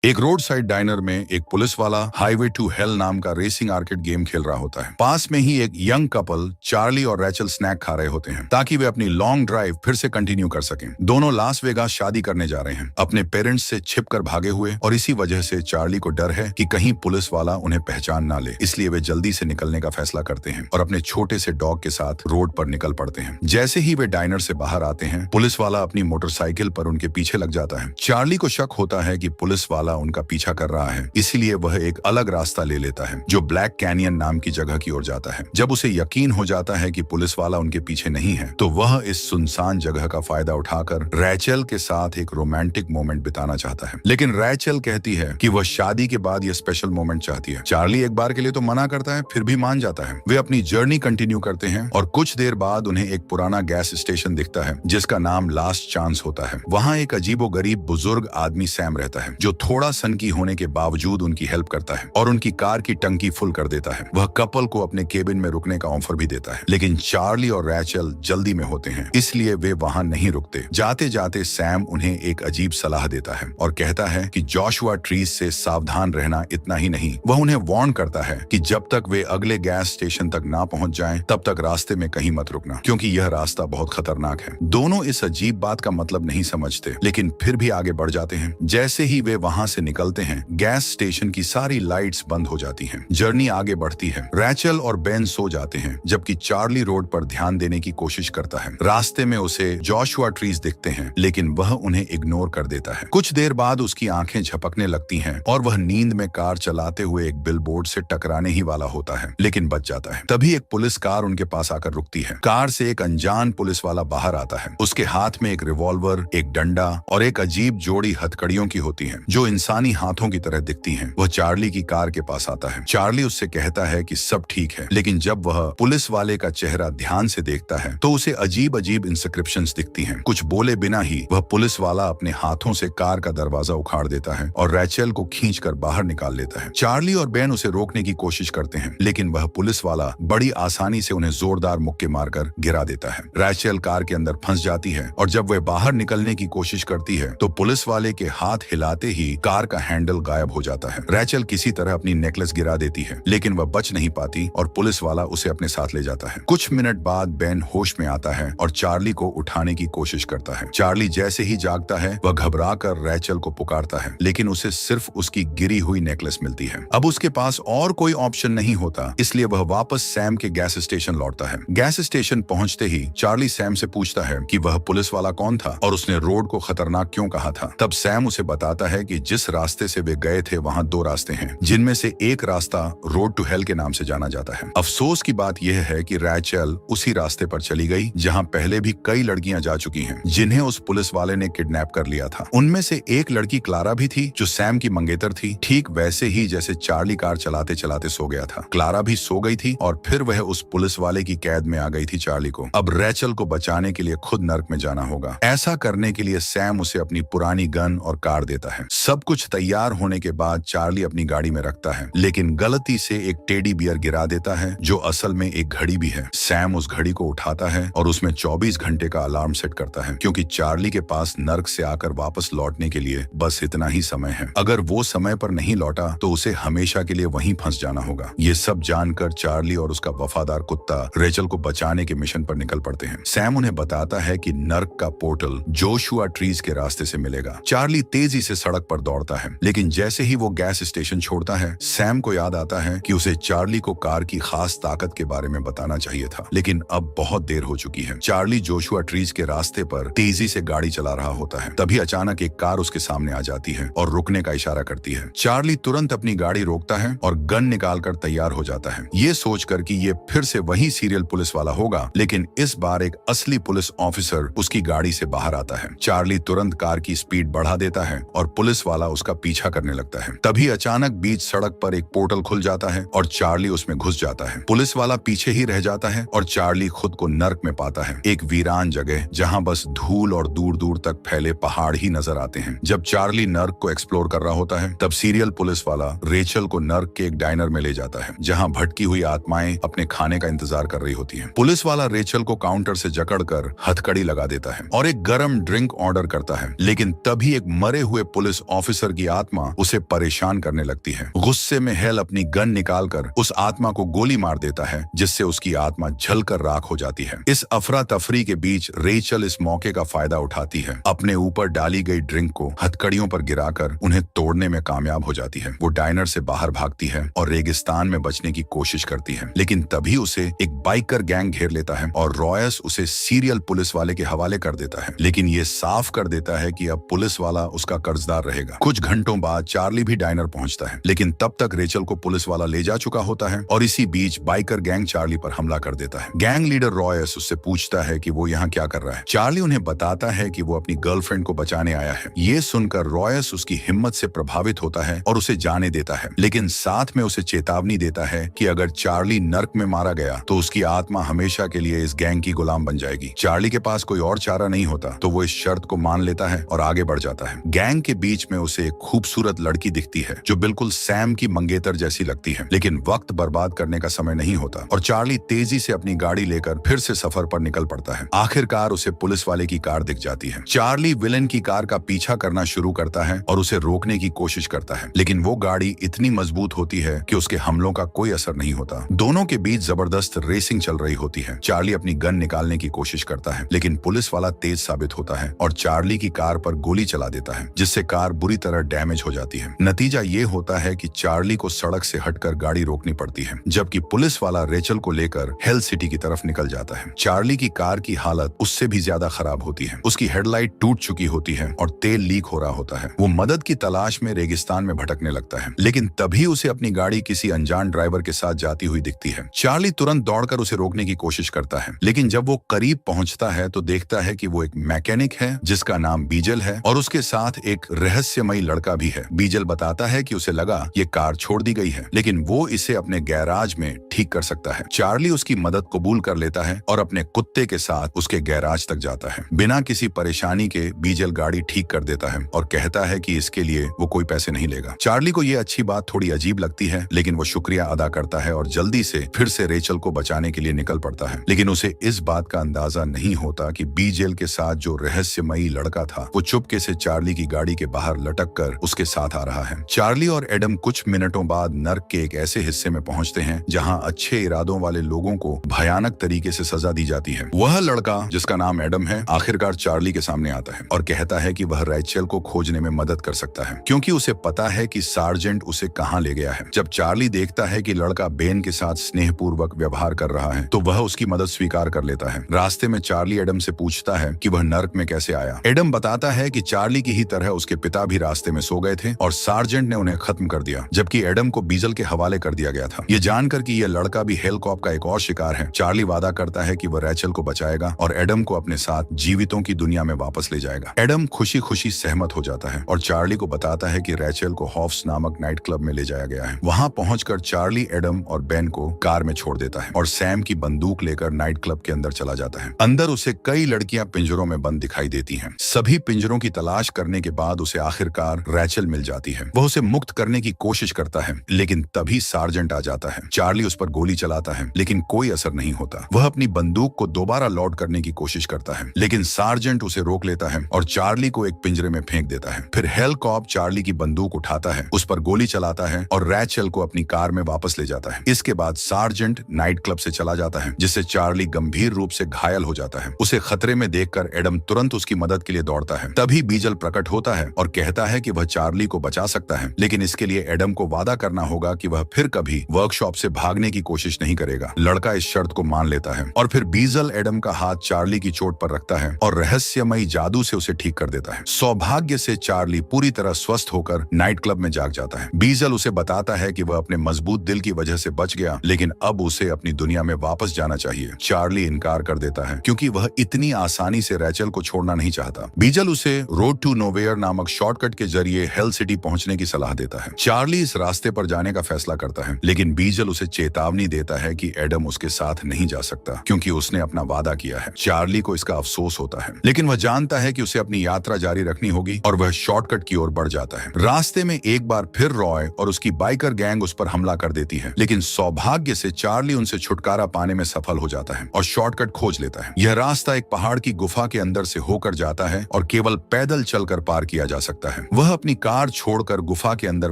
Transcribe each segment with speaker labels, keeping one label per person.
Speaker 1: एक road side dinar में एक पुलिस वाला हाईवे टू हेल नाम का रेसिंग आर्केड गेम खेल रहा होता है। पास में ही एक यंग कपल चार्ली और रैचल स्नैक खा रहे होते हैं ताकि वे अपनी लॉन्ग ड्राइव फिर से कंटिन्यू कर सकें। दोनों लास वेगास शादी करने जा रहे हैं, अपने पेरेंट्स से छिपकर भागे हुए, और इसी वजह से चार्ली को डर है कि कहीं पुलिस वाला उन्हें पहचान ना ले। इसलिए वे जल्दी से निकलने का फैसला करते हैं और अपने छोटे से डॉग के साथ रोड पर निकल पड़ते हैं। जैसे ही वे डाइनर से बाहर आते हैं, पुलिस वाला अपनी मोटरसाइकिल पर उनके पीछे लग जाता है। चार्ली को शक होता है कि पुलिस वाला उनका पीछा कर रहा है, इसीलिए वह एक अलग रास्ता ले लेता है जो ब्लैक कैनियन नाम की जगह की ओर जाता है। जब उसे यकीन हो जाता है कि पुलिस वाला उनके पीछे नहीं है, तो वह इस सुनसान जगह का फायदा उठाकर रैचल के साथ एक रोमांटिक मोमेंट बिताना चाहता है। लेकिन रैचल कहती है कि वह शादी के बाद यह स्पेशल मोमेंट चाहती है। चार्ली एक बार के लिए तो मना करता है, फिर भी मान जाता है। वे अपनी जर्नी कंटिन्यू करते हैं और कुछ देर बाद उन्हें एक पुराना गैस स्टेशन दिखता है जिसका नाम लास्ट चांस होता है। वहाँ एक अजीबोगरीब बुजुर्ग आदमी सैम रहता है जो थोड़ा सनकी होने के बावजूद उनकी हेल्प करता है और उनकी कार की टंकी फुल कर देता है। वह कपल को अपने केबिन में रुकने का ऑफर भी देता है, लेकिन चार्ली और रैचल जल्दी में होते हैं, इसलिए वे वहां नहीं रुकते। जाते जाते सैम उन्हें एक अजीब सलाह देता है और कहता है कि जोशुआ ट्रीज से सावधान रहना। इतना ही नहीं, वह उन्हें वार्न करता है कि जब तक वे अगले गैस स्टेशन तक ना पहुंच जाएं, तब तक रास्ते में कहीं मत रुकना, क्योंकि यह रास्ता बहुत खतरनाक है। दोनों इस अजीब बात का मतलब नहीं समझते, लेकिन फिर भी आगे बढ़ जाते हैं। जैसे ही वे वहां से निकलते हैं, गैस स्टेशन की सारी लाइट्स बंद हो जाती हैं। जर्नी आगे बढ़ती है। रैचल और बेन सो जाते हैं, जबकि चार्ली रोड पर ध्यान देने की कोशिश करता है। रास्ते में उसे जोशुआ ट्रीज दिखते हैं, लेकिन वह उन्हें इग्नोर कर देता है। कुछ देर बाद उसकी आंखें झपकने लगती हैं और वह नींद में कार चलाते हुए एक बिलबोर्ड से टकराने ही वाला होता है, लेकिन बच जाता है। तभी एक पुलिस कार उनके पास आकर रुकती है। कार से एक अनजान पुलिस वाला बाहर आता है। उसके हाथ में एक रिवॉल्वर, एक डंडा और एक अजीब जोड़ी हथकड़ियों की होती है जो इंसानी हाथों की तरह दिखती हैं। वह चार्ली की कार के पास आता है। चार्ली उससे कहता है कि सब ठीक है, लेकिन जब वह पुलिस वाले का चेहरा ध्यान से देखता है तो उसे अजीब अजीब इंस्क्रिप्शंस दिखती हैं। कुछ बोले बिना ही वह पुलिस वाला अपने हाथों से कार का दरवाजा उखाड़ देता है और रैचल को खींचकर बाहर निकाल लेता है। चार्ली और बेन उसे रोकने की कोशिश करते हैं, लेकिन वह पुलिस वाला बड़ी आसानी से उन्हें जोरदार मुक्के मारकर गिरा देता है। रैचल कार के अंदर फंस जाती है और जब वह बाहर निकलने की कोशिश करती है तो पुलिस वाले के हाथ हिलाते ही कार का हैंडल गायब हो जाता है। रैचल किसी तरह अपनी नेकलेस गिरा देती है, लेकिन वह बच नहीं पाती और पुलिस वाला उसे अपने साथ ले जाता है। कुछ मिनट बाद बेन होश में आता है और चार्ली को उठाने की कोशिश करता है। चार्ली जैसे ही जागता है, वह घबराकर रैचल को पुकारता है, लेकिन उसे सिर्फ उसकी गिरी हुई नेकलेस मिलती है। अब उसके पास और कोई ऑप्शन नहीं होता, इसलिए वह वापस सैम के गैस स्टेशन लौटता है। गैस स्टेशन पहुंचते ही चार्ली सैम से पूछता है कि वह पुलिस वाला कौन था और उसने रोड को खतरनाक क्यों कहा था। तब सैम उसे बताता है कि जिस रास्ते से वे गए थे वहां दो रास्ते हैं, जिनमें से एक रास्ता रोड टू हेल के नाम से जाना जाता है। अफसोस की बात यह है कि रैचल उसी रास्ते पर चली गई जहां पहले भी कई लड़कियां जा चुकी हैं, जिन्हें उस पुलिस वाले ने किडनैप कर लिया था। उनमें से एक लड़की क्लारा भी थी, जो सैम की मंगेतर थी, ठीक वैसे ही जैसे चार्ली कार चलाते चलाते सो गया था। क्लारा भी सो गई थी और फिर वह उस पुलिस वाले की कैद में आ गई थी चार्ली को। अब रैचल को बचाने के लिए खुद नर्क में जाना होगा। ऐसा करने के लिए सैम उसे अपनी पुरानी गन और कार देता है। सब कुछ तैयार होने के बाद चार्ली अपनी गाड़ी में रखता है, लेकिन गलती से एक टेडी बियर गिरा देता है जो असल में एक घड़ी भी है। सैम उस घड़ी को उठाता है और उसमें 24 घंटे का अलार्म सेट करता है, क्योंकि चार्ली के पास नर्क से आकर वापस लौटने के लिए बस इतना ही समय है। अगर वो समय पर नहीं लौटा तो उसे हमेशा के लिए वहीं फंस जाना होगा। ये सब जानकर चार्ली और उसका वफादार कुत्ता रैचल को बचाने के मिशन पर निकल पड़ते हैं। सैम उन्हें बताता है कि नर्क का पोर्टल जोशुआ ट्रीज के रास्ते से मिलेगा। चार्ली तेजी से सड़क पर दौड़ता है, लेकिन जैसे ही वो गैस स्टेशन छोड़ता है, सैम को याद आता है कि उसे चार्ली को कार की खास ताकत के बारे में बताना चाहिए था, लेकिन अब बहुत देर हो चुकी है। चार्ली जोशुआ ट्रीज के रास्ते पर तेजी से गाड़ी चला रहा होता है। तभी अचानक एक कार उसके सामने आ जाती है और रुकने का इशारा करती है। चार्ली तुरंत अपनी गाड़ी रोकता है और गन निकालकर तैयार हो जाता है, ये सोचकर कि ये फिर से वही सीरियल पुलिस वाला होगा, लेकिन इस बार एक असली पुलिस ऑफिसर उसकी गाड़ी से बाहर आता है। चार्ली तुरंत कार की स्पीड बढ़ा देता है और पुलिस वाला उसका पीछा करने लगता है। तभी अचानक बीच सड़क पर एक पोर्टल खुल जाता है और चार्ली उसमें घुस जाता है। पुलिस वाला पीछे ही रह जाता है और चार्ली खुद को नर्क में पाता है, एक वीरान जगह जहां बस धूल और दूर दूर तक फैले पहाड़ ही नजर आते हैं। जब चार्ली नर्क को एक्सप्लोर कर रहा होता है, तब सीरियल पुलिस वाला रेचल को नर्क के एक डाइनर में ले जाता है, जहां भटकी हुई आत्माएं अपने खाने का इंतजार कर रही होती हैं। पुलिस वाला रेचल को काउंटर से जकड़कर हथकड़ी लगा देता है और एक गर्म ड्रिंक ऑर्डर करता है, लेकिन तभी एक मरे हुए पुलिस ऑफिसर की आत्मा उसे परेशान करने लगती है। गुस्से में हेल अपनी गन निकालकर उस आत्मा को गोली मार देता है, जिससे उसकी आत्मा जलकर राख हो जाती है। इस अफरा तफरी के बीच रेचल इस मौके का फायदा उठाती है। अपने ऊपर डाली गई ड्रिंक को हथकड़ियों पर गिराकर उन्हें तोड़ने में कामयाब हो जाती है। वो डाइनर से बाहर भागती है और रेगिस्तान में बचने की कोशिश करती है, लेकिन तभी उसे एक बाइकर गैंग घेर लेता है और रॉयस उसे सीरियल पुलिस वाले के हवाले कर देता है। लेकिन ये साफ कर देता है कि अब पुलिस वाला उसका कर्जदार रहेगा। कुछ घंटों बाद चार्ली भी डाइनर पहुंचता है, लेकिन तब तक रेचल को पुलिस वाला ले जा चुका होता है और इसी बीच बाइकर गैंग चार्ली पर हमला कर देता है। गैंग लीडर रॉयस उससे पूछता है कि वो यहाँ क्या कर रहा है। चार्ली उन्हें बताता है कि वो अपनी गर्लफ्रेंड को बचाने आया है। ये सुनकर रॉयस उसकी हिम्मत से प्रभावित होता है और उसे जाने देता है, लेकिन साथ में उसे चेतावनी देता है कि अगर चार्ली नर्क में मारा गया तो उसकी आत्मा हमेशा के लिए इस गैंग की गुलाम बन जाएगी। चार्ली के पास कोई और चारा नहीं होता, तो वो इस शर्त को मान लेता है और आगे बढ़ जाता है। गैंग के बीच में उसे एक खूबसूरत लड़की दिखती है जो बिल्कुल सैम की मंगेतर जैसी लगती है, लेकिन वक्त बर्बाद करने का समय नहीं होता और चार्ली तेजी से अपनी गाड़ी लेकर फिर से सफर पर निकल पड़ता है। आखिरकार उसे पुलिस वाले की कार दिख जाती है। चार्ली विलेन की कार का पीछा करना शुरू करता है और उसे रोकने की कोशिश करता है, लेकिन वो गाड़ी इतनी मजबूत होती है कि उसके हमलों का कोई असर नहीं होता। दोनों के बीच जबरदस्त रेसिंग चल रही होती है। चार्ली अपनी गन निकालने की कोशिश करता है, लेकिन पुलिस वाला तेज साबित होता है और चार्ली की कार पर गोली चला देता है, जिससे कार बुरी तरह डैमेज हो जाती है। नतीजा ये होता है कि चार्ली को सड़क से हटकर गाड़ी रोकनी पड़ती है, जबकि पुलिस वाला रेचल को लेकर हेल सिटी की तरफ निकल जाता है। चार्ली की कार की हालत उससे भी ज्यादा खराब होती है। उसकी हेडलाइट टूट चुकी होती है और तेल लीक हो रहा होता है। वो मदद की तलाश में रेगिस्तान में भटकने लगता है, लेकिन तभी उसे अपनी गाड़ी किसी अनजान ड्राइवर के साथ जाती हुई दिखती है। चार्ली तुरंत दौड़कर उसे रोकने की कोशिश करता है, लेकिन जब वो करीब पहुंचता है तो देखता है कि वो एक मैकेनिक है जिसका नाम बीजल है और उसके साथ एक रहस्यमयी लड़का भी है। बीजल बताता है कि उसे लगा ये कार छोड़ दी गई है, लेकिन वो इसे अपने गैराज में ठीक कर सकता है। चार्ली उसकी मदद कबूल कर लेता है और अपने कुत्ते के साथ उसके गैराज तक जाता है। बिना किसी परेशानी के बीजल गाड़ी ठीक कर देता है और कहता है कि इसके लिए वो कोई पैसे नहीं लेगा। चार्ली को ये अच्छी बात थोड़ी अजीब लगती है, लेकिन वो शुक्रिया अदा करता है और जल्दी से फिर से रेचल को बचाने के लिए निकल पड़ता है। लेकिन उसे इस बात का अंदाजा नहीं होता कि बीजेल के साथ जो रहस्यमयी लड़का था वो चुपके से चार्ली की गाड़ी के बाहर लटक कर उसके साथ आ रहा है। चार्ली और एडम कुछ मिनटों बाद नर्क के एक ऐसे हिस्से में पहुंचते हैं जहां अच्छे इरादों वाले लोगों को भयानक तरीके से सजा दी जाती है। वह लड़का जिसका नाम एडम है आखिरकार चार्ली के सामने आता है और कहता है कि वह रेचल को खोजने में मदद कर सकता है, क्योंकि उसे पता है कि सार्जेंट उसे कहां ले गया है। जब चार्ली देखता है कि लड़का बेन के साथ स्नेहपूर्वक व्यवहार कर रहा है तो वह उसकी मदद स्वीकार कर लेता है। रास्ते में चार्ली एडम से पूछता है कि वह नर्क में कैसे आया। एडम बताता है कि चार्ली की ही तरह उसके पिता भी रास्ते में सो गए थे और सार्जेंट ने उन्हें खत्म कर दिया, जबकि एडम को बीजल के हवाले कर दिया गया था। ये जानकर कि यह लड़का भी हेलकॉप का एक और शिकार है, चार्ली वादा करता है कि वह रेचल को बचाएगा और एडम को अपने साथ जीवितों की दुनिया में वापस ले जाएगा। एडम खुशी खुशी सहमत हो जाता है और चार्ली को बताता है कि रेचल को हॉफ्स नामक नाइट क्लब में ले जाया गया है। वहां पहुंचकर चार्ली एडम और बेन को कार में छोड़ देता है और सैम की बंदूक लेकर नाइट क्लब के अंदर चला जाता है। अंदर उसे कई लड़कियां पिंजरों में बंद दिखाई देती हैं। सभी पिंजरों की तलाश करने के बाद उसे आखिरकार रेचल मिल जाती है। वह उसे मुक्त करने की कोशिश करता है, लेकिन तभी सार्जेंट आ जाता है। चार्ली उस पर गोली चलाता है, लेकिन कोई असर नहीं होता। वह अपनी बंदूक को दोबारा लोड करने की कोशिश करता है, लेकिन सार्जेंट उसे रोक लेता है और चार्ली को एक पिंजरे में फेंक देता है। फिर हेलकॉप चार्ली की बंदूक उठाता है, उस पर गोली चलाता है और रेचल को अपनी कार में वापस ले जाता है। इसके बाद सार्जेंट नाइट क्लब से चला जाता है, जिससे चार्ली गंभीर रूप से घायल हो जाता है। उसे खतरे में देखकर एडम तुरंत उसकी मदद के लिए दौड़ता है। तभी बीजल प्रकट होता है और कहता है कि वह चार्ली को बचा सकता है, लेकिन इसके लिए एडम को वादा करना होगा कि वह फिर कभी वर्कशॉप से भागने की कोशिश नहीं करेगा। लड़का इस शर्त को मान लेता है और फिर बीजल एडम का हाथ चार्ली की चोट पर रखता है और रहस्यमयी जादू से उसे ठीक कर देता है। सौभाग्य से चार्ली पूरी तरह स्वस्थ होकर नाइट क्लब में जाग जाता है। बीजल उसे बताता है कि वह अपने मजबूत दिल की वजह से बच गया, लेकिन अब उसे अपनी दुनिया में वापस जाना चाहिए। चार्ली इनकार कर देता है क्योंकि वह इतनी आसानी से रेचल को छोड़ना नहीं चाहता। बीजल उसे रोड टू नोवेयर नामक शॉर्टकट के जरिए हेल सिटी पहुंचने की सलाह देता है। चार्ली इस रास्ते पर जाने का फैसला करता है, लेकिन बीजल उसे चेतावनी देता है कि एडम उसके साथ नहीं जा सकता क्योंकि उसने अपना वादा किया है। चार्ली को इसका अफसोस होता है, लेकिन वह जानता है कि उसे अपनी यात्रा जारी रखनी होगी और वह शॉर्टकट की ओर बढ़ जाता है। रास्ते में एक बार फिर रॉय और उसकी बाइकर गैंग उस पर हमला कर देती है, लेकिन सौभाग्य से चार्ली उनसे छुटकारा पाने में सफल हो जाता है और शॉर्टकट खोज लेता है। यह रास्ता एक पहाड़ की गुफा के अंदर से होकर जाता है और केवल पैदल चलकर पार किया जा सकता है। है। वह अपनी कार छोड़कर गुफा के अंदर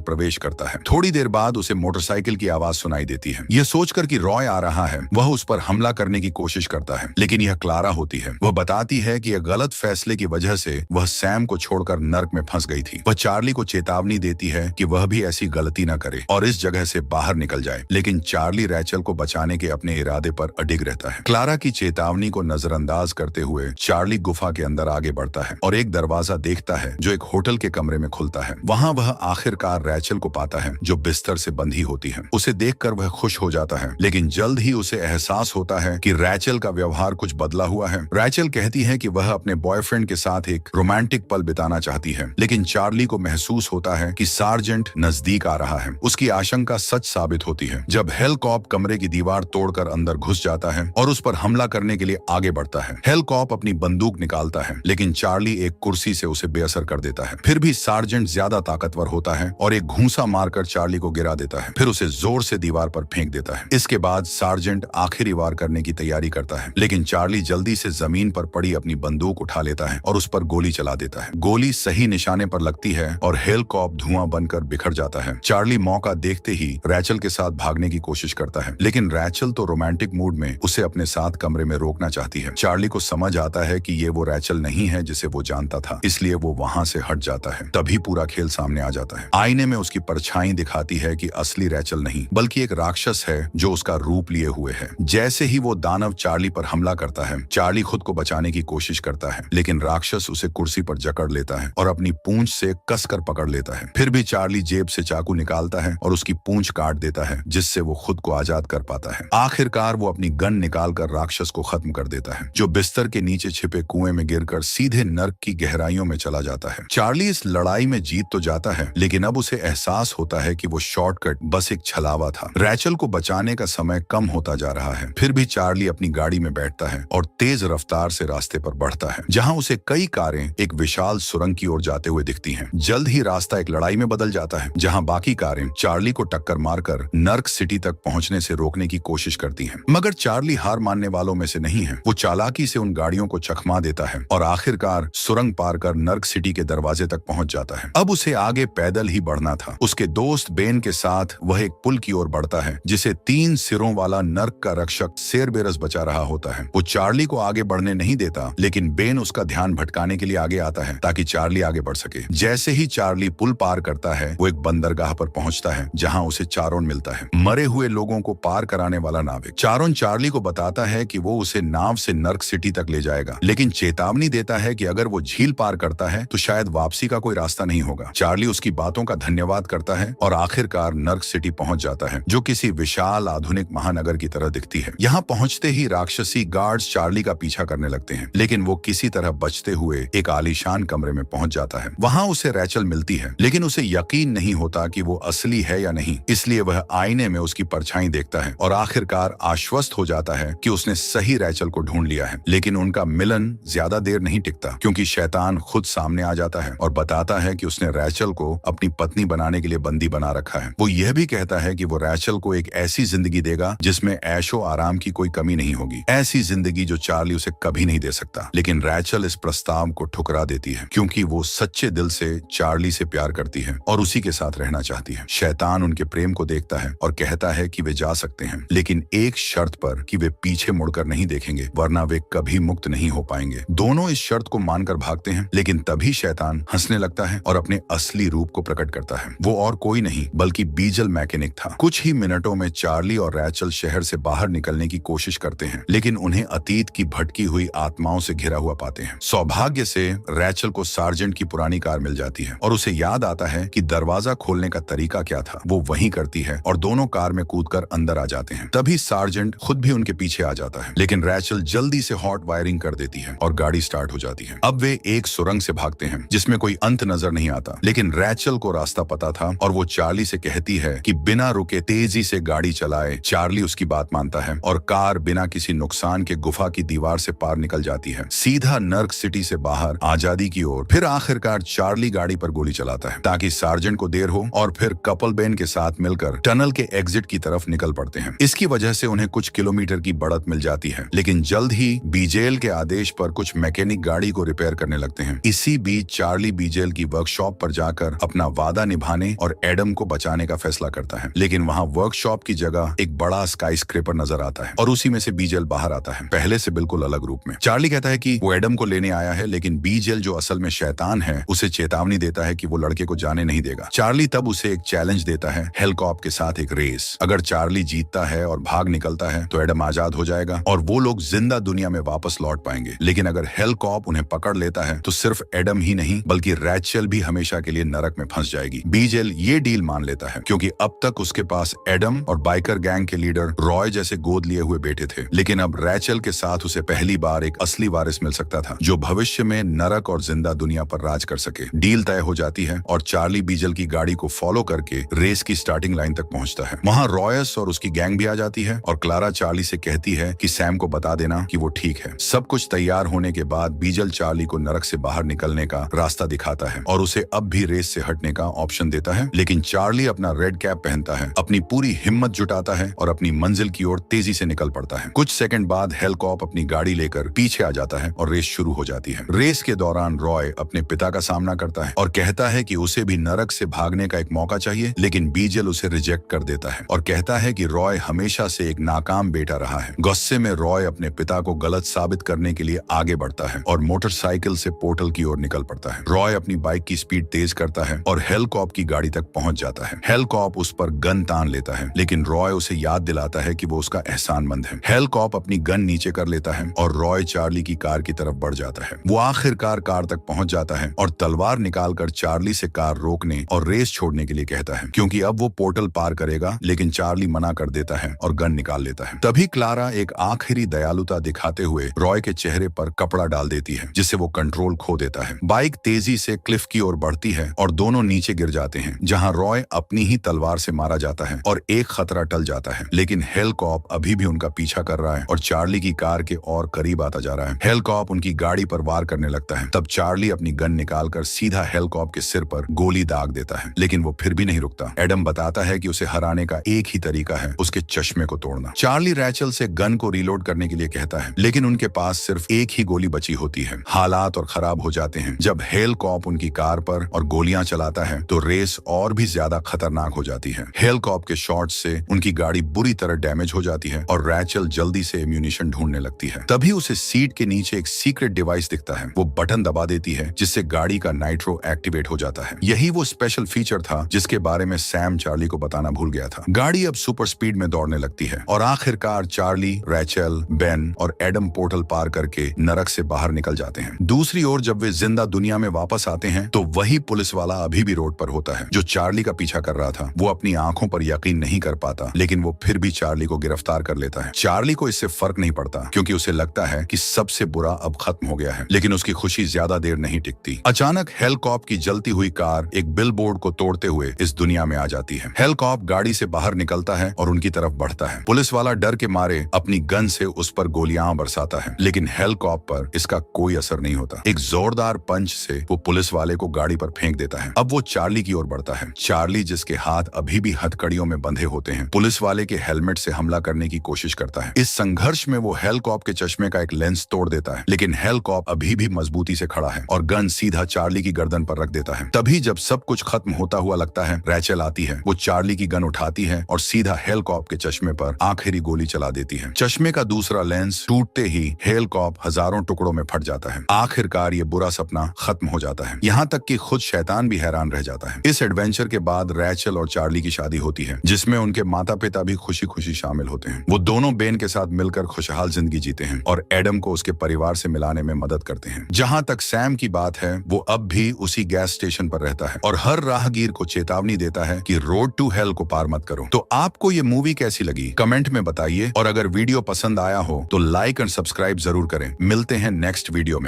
Speaker 1: प्रवेश करता है। थोड़ी देर बाद उसे मोटरसाइकिल की आवाज सुनाई देती है। यह सोचकर कि रॉय आ रहा है, वह उस पर हमला करने की कोशिश करता है, लेकिन यह क्लारा होती है। वह बताती है कि यह गलत फैसले की वजह से वह सैम को छोड़कर नर्क में फंस गई थी। वह चार्ली को चेतावनी देती है कि वह भी ऐसी गलती न करे और इस जगह से बाहर निकल जाए, लेकिन चार्ली रैचल को बचाने के अपने इरादे पर अडिग रहता है। क्लारा की चेतावनी को नजरअंदाज करते हुए चार्ली गुफा के अंदर आगे बढ़ता है और एक दरवाजा देखता है जो एक होटल के कमरे में खुलता है। वहां वह आखिरकार रैचल को पाता है जो बिस्तर से बंधी होती है। उसे देखकर वह खुश हो जाता है, लेकिन जल्द ही उसे एहसास होता है कि रैचल का व्यवहार कुछ बदला हुआ है। रैचल कहती है कि वह अपने बॉयफ्रेंड के साथ एक रोमांटिक पल बिताना चाहती है, लेकिन चार्ली को महसूस होता है कि सार्जेंट नजदीक आ रहा है। उसकी आशंका सच साबित होती है जब हेलकॉप कमरे की दीवार तोड़कर अंदर घुस जाता है और उस पर हमला करने के लिए आगे बढ़ता है। हेलकॉप अपनी बंदूक निकालता है, लेकिन चार्ली एक कुर्सी से उसे बेअसर कर देता है। फिर भी सार्जेंट ज्यादा ताकतवर होता है और एक घूंसा मारकर चार्ली को गिरा देता है, फिर उसे जोर से दीवार पर फेंक देता है। इसके बाद सार्जेंट आखिरी वार करने की तैयारी करता है, लेकिन चार्ली जल्दी से जमीन पर पड़ी अपनी बंदूक उठा लेता है और उस पर गोली चला देता है। गोली सही निशाने पर लगती है और हेलकॉप धुआं बनकर बिखर जाता है। चार्ली मौका देखते ही रैचल के साथ भागने की कोशिश करता है, लेकिन रैचल तो रोमांटिक मूड में उसे अपने साथ कमरे में रोकना चाहती है। चार्ली को समझ आता है कि ये वो रैचल नहीं है जिसे वो जानता था, इसलिए वो वहां से हट जाता है। तभी पूरा खेल सामने आ जाता है। आईने में उसकी परछाई दिखाती है कि असली रैचल नहीं बल्कि एक राक्षस है जो उसका रूप लिए हुए है। जैसे ही वो दानव चार्ली पर हमला करता है, चार्ली खुद को बचाने की कोशिश करता है, लेकिन राक्षस उसे कुर्सी पर जकड़ लेता है और अपनी पूंछ से कसकर पकड़ लेता है। फिर भी चार्ली जेब से चाकू निकालता है और उसकी पूंछ काट देता है, जिससे वो खुद को आजाद कर पाता है। आखिरकार वो अपनी गन निकालकर राक्षस को खत्म कर देता है, जो बिस्तर के नीचे छिपे कुएं में गिरकर सीधे नर्क की गहराइयों में चला जाता है। चार्ली इस लड़ाई में जीत तो जाता है, लेकिन अब उसे एहसास होता है कि वो शॉर्टकट बस एक छलावा था। रैचल को बचाने का समय कम होता जा रहा है। फिर भी चार्ली अपनी गाड़ी में बैठता है और तेज रफ्तार से रास्ते पर बढ़ता है, जहां उसे कई कारें एक विशाल सुरंग की ओर जाते हुए दिखती हैं। जल्द ही रास्ता एक लड़ाई में बदल जाता है, जहां बाकी कारें चार्ली को टक्कर मारकर नर्क सिटी तक पहुंचने से रोकने की कोशिश करती हैं। मगर चार्ली हार मानने वालों में से नहीं है। वो चालाकी से उन गाड़ियों को चकमा देता है और आखिरकार सुरंग पार कर नर्क सिटी के दरवाजे तक पहुंच जाता है। अब उसे आगे पैदल ही बढ़ना था। उसके दोस्त बेन के साथ वह एक पुल की ओर बढ़ता है, जिसे 3 सिरों वाला नर्क का रक्षक सेरबेरस बचा रहा होता है। वो चार्ली को आगे बढ़ने नहीं देता, लेकिन बेन उसका ध्यान भटकाने के लिए आगे आता है ताकि चार्ली आगे बढ़ सके। जैसे ही चार्ली पुल पार करता है, वो एक बंदरगाह पर पहुंचता है, जहां उसे चारोन मिलता है, मरे हुए लोगों को पार कराने वाला नाविक। चारोन चार्ली को बताता है कि वो उसे नाव से नर्क सिटी तक ले जाएगा, लेकिन चेतावनी देता है कि अगर वो झील पार करता है तो शायद वापसी का कोई रास्ता नहीं होगा। चार्ली उसकी बातों का धन्यवाद करता है और आखिरकार नर्क सिटी पहुंच जाता है, जो किसी विशाल आधुनिक महानगर की तरह दिखती है। यहाँ पहुंचते ही राक्षसी गार्ड्स चार्ली का पीछा करने लगते हैं, लेकिन वो किसी तरह बचते हुए एक आलीशान कमरे में पहुंच जाता है। वहां उसे रैचल मिलती है, लेकिन उसे यकीन नहीं होता कि वो असली है या नहीं, इसलिए वह आईने में उसकी परछाई देखता है और आखिरकार आश्वस्त हो जाता है कि उसने सही रैचल को ढूंढ लिया है। लेकिन उनका मिलन ज्यादा देर नहीं टिकता, क्योंकि शैतान खुद सामने आ जाता है और बताता है कि उसने रैचल को अपनी पत्नी बनाने के लिए बंदी बना रखा है। वो यह भी कहता है कि वो रैचल को एक ऐसी जिंदगी देगा जिसमें ऐशो आराम की कोई कमी नहीं होगी, ऐसी जिंदगी जो चार्ली उसे कभी नहीं दे सकता। लेकिन रैचल इस प्रस्ताव को ठुकरा देती है, क्योंकि वो सच्चे दिल से चार्ली से प्यार करती है और उसी के साथ रहना चाहती है। शैतान उनके प्रेम को देखता है और कहता है कि वे जा सकते हैं, लेकिन एक शर्त पर कि वे पीछे मुड़कर नहीं देखेंगे, वरना वे कभी मुक्त नहीं हो पाएंगे। दोनों इस शर्त को मानकर भागते हैं, लेकिन तभी शैतान हंसने लगता है और अपने असली रूप को प्रकट करता है। वो और कोई नहीं बल्कि बीजल मैकेनिक था। कुछ ही मिनटों में चार्ली और रैचल शहर से बाहर निकलने की कोशिश करते हैं, लेकिन उन्हें अतीत की भटकी हुई आत्माओं से घिरा हुआ पाते हैं। सौभाग्य से रैचल को सार्जेंट की पुरानी कार मिल जाती है और उसे याद आता है कि दरवाजा खोलने का तरीका क्या था। वो वही करती है और दोनों कार में कूदकर अंदर आ जाते हैं। तभी सार्जेंट खुद भी उनके पीछे आ जाता है, लेकिन रैचल जल्दी से हॉट वायरिंग कर देती है और गाड़ी स्टार्ट हो जाती है। अब वे एक सुरंग से भागते हैं जिसमें कोई अंत नजर नहीं आता, लेकिन रैचल को रास्ता पता था और वो चार्ली से कहती है कि बिना रुके तेजी से गाड़ी चलाए। चार्ली उसकी बात मानता है और कार बिना किसी नुकसान के गुफा की दीवार से पार निकल जाती है, सीधा नर्क सिटी से बाहर आजादी की ओर। फिर आखिरकार चार्ली गाड़ी पर गोली चलाता है ताकि सार्जेंट को देर हो और फिर कपल बेन के साथ मिलकर टनल के एग्जिट की तरफ निकल पड़ते हैं। इसकी वजह से उन्हें कुछ किलोमीटर की बढ़त मिल जाती है, लेकिन जल्द ही बीजेल के आदेश पर कुछ मैकेनिक गाड़ी को रिपेयर करने लगते हैं। इसी बीच चार्ली बीजेल बीजेल की वर्कशॉप पर जाकर अपना वादा निभाने और एडम को बचाने का फैसला करता है। लेकिन वहाँ वर्कशॉप की जगह एक बड़ा स्काई स्क्रेपर नजर आता है और उसी में से बीजेल बाहर आता है, पहले से बिल्कुल अलग रूप में। चार्ली कहता है कि वो एडम को लेने आया है, लेकिन बीजेल जो असल में शैतान है उसे चेतावनी देता है कि वो लड़के को जाने नहीं देगा। चार्ली तब उसे एक चैलेंज देता है, हेलकॉप के साथ एक रेस। अगर चार्ली जीतता है और भाग निकलता है तो एडम आजाद हो जाएगा और वो लोग जिंदा दुनिया में वापस लौट पाएंगे। लेकिन अगर हेलकॉप उन्हें पकड़ लेता है तो सिर्फ एडम ही नहीं बल्कि रैचल भी हमेशा के लिए नरक में फंस जाएगी। बीजेल ये डील मान लेता है क्योंकि अब तक उसके पास एडम और बाइकर गैंग के लीडर रॉय जैसे गोद लिए हुए बेटे थे, लेकिन अब रैचल के साथ उसे पहली बार एक असली वारिस मिल सकता था जो भविष्य में नरक और जिंदा दुनिया पर राज कर सके। डील तय हो जाती है और चार्ली बीजेल की गाड़ी को फॉलो करके रेस की स्टार्टिंग लाइन तक पहुंचता है। वहां रॉयस और उसकी गैंग भी आ जाती है और क्लारा चार्ली से कहती है कि सैम को बता देना कि वो ठीक है। सब कुछ तैयार होने के बाद बीजेल चार्ली को नरक से बाहर निकलने का रास्ता दिखाता है और उसे अब भी रेस से हटने का ऑप्शन देता है। लेकिन चार्ली अपना रेड कैप पहनता है, अपनी पूरी हिम्मत जुटाता है और अपनी मंजिल की ओर तेजी से निकल पड़ता है। कुछ सेकंड बाद हेलकॉप अपनी गाड़ी लेकर पीछे आ जाता है और रेस शुरू हो जाती है। रेस के दौरान रॉय अपने पिता का सामना करता है और कहता है कि उसे भी नरक से भागने का एक मौका चाहिए, लेकिन बीजेल उसे रिजेक्ट कर देता है और कहता है कि रॉय हमेशा से एक नाकाम बेटा रहा है। गुस्से में रॉय अपने पिता को गलत साबित करने के लिए आगे बढ़ता है और मोटरसाइकिल से पोर्टल की ओर निकल पड़ता है। रॉय अपनी बाइक की स्पीड तेज करता है और हेलकॉप की गाड़ी तक पहुंच जाता है। हेलकॉप उस पर गन तान लेता है, लेकिन रॉय उसे याद दिलाता है कि वो उसका एहसानमंद है। हेलकॉप अपनी गन नीचे कर लेता है और रॉय चार्ली की कार की तरफ बढ़ जाता है। वो आखिरकार कार तक पहुंच जाता है और तलवार निकालकर चार्ली से कार रोकने और रेस छोड़ने के लिए कहता है क्योंकि अब वो पोर्टल पार करेगा, लेकिन चार्ली मना कर देता है और गन निकाल लेता है। तभी क्लारा एक आखिरी दयालुता दिखाते हुए रॉय के चेहरे पर कपड़ा डाल देती है, जिससे वो कंट्रोल खो देता है। बाइक तेजी से क्लिफ की ओर बढ़ती है और दोनों नीचे गिर जाते हैं, जहां रॉय अपनी ही तलवार से मारा जाता है और एक खतरा टल जाता है। लेकिन हेलकॉप अभी भी उनका पीछा कर रहा है और चार्ली की कार के और करीब आता जा रहा है। हेलकॉप उनकी गाड़ी पर वार करने लगता है। तब चार्ली अपनी गन निकालकर सीधा हेलकॉप के सिर पर गोली दाग देता है, लेकिन वो फिर भी नहीं रुकता। एडम बताता है कि उसे हराने का एक ही तरीका है, उसके चश्मे को तोड़ना। चार्ली रैचल से गन को रीलोड करने के लिए कहता है, लेकिन उनके पास सिर्फ एक ही गोली बची होती है। हालात और खराब हो जाते हैं जब हेलकॉप उनकी कार पर और गोलियां चलाता है तो रेस और भी ज्यादा खतरनाक हो जाती है। हेलकॉप के शॉट से उनकी गाड़ी बुरी तरह डैमेज हो जाती है और रैचल जल्दी से एम्यूनिशन ढूंढने लगती है। तभी उसे सीट के नीचे एक सीक्रेट डिवाइस दिखता है। वो बटन दबा देती है जिससे गाड़ी का नाइट्रो एक्टिवेट हो जाता है। यही वो स्पेशल फीचर था जिसके बारे में सैम चार्ली को बताना भूल गया था। गाड़ी अब सुपर स्पीड में दौड़ने लगती है और आखिरकार चार्ली, रैचल, बेन और एडम पोर्टल पार करके नरक से बाहर निकल जाते हैं। दूसरी ओर जब वे जिंदा दुनिया में वापस आते हैं तो वही पुलिस वाला अभी भी रोड पर होता है जो चार्ली का पीछा कर रहा था। वो अपनी आंखों पर यकीन नहीं कर पाता, लेकिन वो फिर भी चार्ली को गिरफ्तार कर लेता है। चार्ली को इससे फर्क नहीं पड़ता क्योंकि उसे लगता है कि सबसे बुरा अब खत्म हो गया है, लेकिन उसकी खुशी ज्यादा देर नहीं टिकती। अचानक हेलकॉप की जलती हुई कार एक बिलबोर्ड को तोड़ते हुए इस दुनिया में आ जाती है। हेलकॉप गाड़ी से बाहर निकलता है और उनकी तरफ बढ़ता है। पुलिस वाला डर के मारे अपनी गन से उस पर गोलियां बरसाता है, लेकिन हेलकॉप पर इसका कोई असर नहीं होता। एक जोरदार पंच से वो पुलिस वाले को गाड़ी पर फेंक देता है। अब वो चार्ली की ओर बढ़ता है। चार्ली, जिसके हाथ अभी भी हथकड़ियों में बंधे होते हैं, पुलिस वाले के हेलमेट से हमला करने की कोशिश करता है। इस संघर्ष में वो हेलकॉप के चश्मे का एक लेंस तोड़ देता है, लेकिन हेलकॉप अभी भी मजबूती से खड़ा है और गन सीधा चार्ली की गर्दन पर रख देता है। तभी जब सब कुछ खत्म होता हुआ लगता है, रैचल आती है। वो चार्ली की गन उठाती है और सीधा हेलकॉप के चश्मे पर आखिरी गोली चला देती है। चश्मे का दूसरा लेंस टूटते ही हेलकॉप हजारों टुकड़ों में फट जाता है। आखिरकार ये बुरा सपना खत्म हो जाता है। यहाँ तक कि खुद शैतान भी हैरान रह जाता है। इस एडवेंचर के बाद रैचल और चार्ली की शादी होती है, जिसमें उनके माता पिता भी खुशी खुशी शामिल होते हैं। वो दोनों बेन के साथ मिलकर खुशहाल जिंदगी जीते हैं और एडम को उसके परिवार से मिलाने में मदद करते हैं। जहाँ तक सैम की बात है, वो अब भी उसी गैस स्टेशन पर रहता है और हर राहगीर को चेतावनी देता है कि रोड टू हेल को पार मत करो। तो आपको ये मूवी कैसी लगी कमेंट में बताइए और अगर वीडियो पसंद आया हो तो लाइक एंड सब्सक्राइब जरूर करें। मिलते हैं नेक्स्ट वीडियो में।